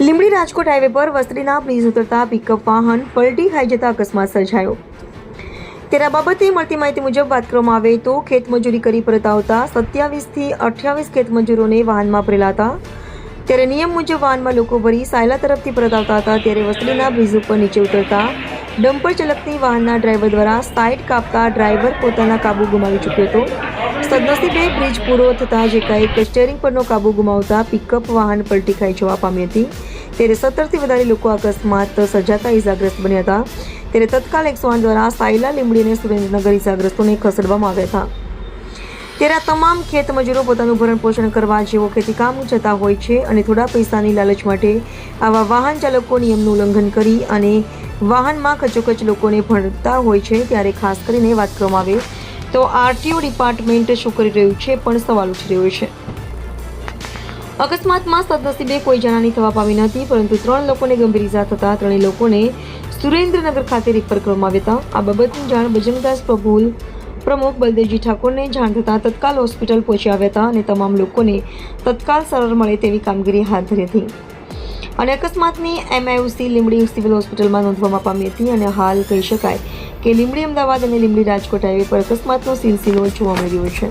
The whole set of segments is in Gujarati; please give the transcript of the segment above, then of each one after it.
લીંબડી રાજકોટ હાઈવે પર વસ્ત્રીના બ્રિજ ઉતરતા પિકઅપ વાહન પલટી ખાઈ જતા અકસ્માત સર્જાયો। ત્યારે આ બાબતે મળતી માહિતી મુજબ વાત કરવામાં આવે તો ખેતમજૂરી કરી પરત આવતા 27 થી 28 ખેતમજૂરોને વાહનમાં ભરેલા હતા। ત્યારે નિયમ મુજબ વાહનમાં લોકો ભરી સાયલા તરફથી પરત આવતા હતા। ત્યારે વસ્ત્રીના બ્રિજ ઉપર નીચે ઉતરતા ડમ્પર ચાલકની વાહનના ડ્રાઈવર દ્વારા સાઈડ કાપતા ડ્રાઈવર પોતાના કાબુ ગુમાવી ચૂક્યો હતો। સદનસીબે બ્રિજ પૂરો થતાં એકાએક સ્ટીયરિંગ પરનો કાબુ ગુમાવતા પિકઅપ વાહન પલટી ખાઈ જવા પામી હતી। ત્યારે 17 થી વધારે લોકો અકસ્માત સર્જાતા ઇજાગ્રસ્ત બન્યા હતા। ત્યારે તત્કાલ 108 દ્વારા સાયલા, લીંબડી અને સુરેન્દ્રનગર ઇજાગ્રસ્તોને ખસેડવામાં આવ્યા હતા। ત્યારે આ તમામ ખેત મજૂરો પોતાનું ભરણ પોષણ કરવા જેવો ખેતીકામ જતા હોય છે અને થોડા પૈસાની લાલચ માટે આવા વાહન ચાલકો નિયમનું ઉલ્લંઘન કરી અને વાહનમાં ખચોખચ લોકોને ભરતા હોય છે। ત્યારે ખાસ કરીને વાત કરવામાં આવે તો આરટીઓ ડિપાર્ટમેન્ટ શું કરી રહ્યું છે પણ સવાલ ઉઠી રહ્યો છે। અકસ્માતમાં સદનસીબે કોઈ જાનહાની થવા પામી નથી, પરંતુ 3 લોકોને ગંભીર ઇજા થતા 3 લોકોને સુરેન્દ્રનગર ખાતે રિફર કરવામાં આવ્યા હતા। આ બાબતની જાણ બજરંગદાસ પ્રમુખ બલદેવજી ઠાકોરને જાણ થતાં તત્કાલ હોસ્પિટલ પહોંચી આવ્યા હતા અને તમામ લોકોને તત્કાલ સારવાર મળે તેવી કામગીરી હાથ ધરી હતી અને અકસ્માતની MIOC લીંબડી સિવિલ હોસ્પિટલમાં નોંધવામાં પામી હતી। અને હાલ કહી શકાય કે લીંબડી અમદાવાદ અને લીંબડી રાજકોટ હાઈવે પર અકસ્માતનો સિલસિલો જોવા મળી રહ્યો છે।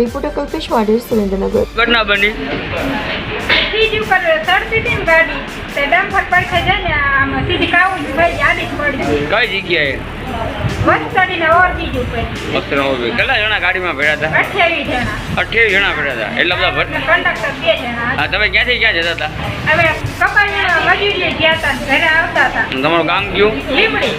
રિપોર્ટર કલ્પેશ વાડેર, સુરેન્દ્રનગર। ઘટના બની સીધી ઉપર ચડતી હતી ને ગાડી તે ડમ્પર પડખે જાય ને આમ સીધી કાવું ભાઈ ગાડી પડી કઈ જગ્યાએ બસ ચડીને ઓરબીજ ઉપર વસ્ત્રા ઉભી કેટલા જણા ગાડીમાં ભર્યા હતા 28 જણા 28 જણા ભર્યા હતા એટલા બધા કંડક્ટર 2 જણા હા તમે ક્યાંથી ક્યાં જતા હતા હવે કપાળના મજૂરીએ ગયા હતા ઘરે આવતા હતા તમારું ગામ કયું લીંબડી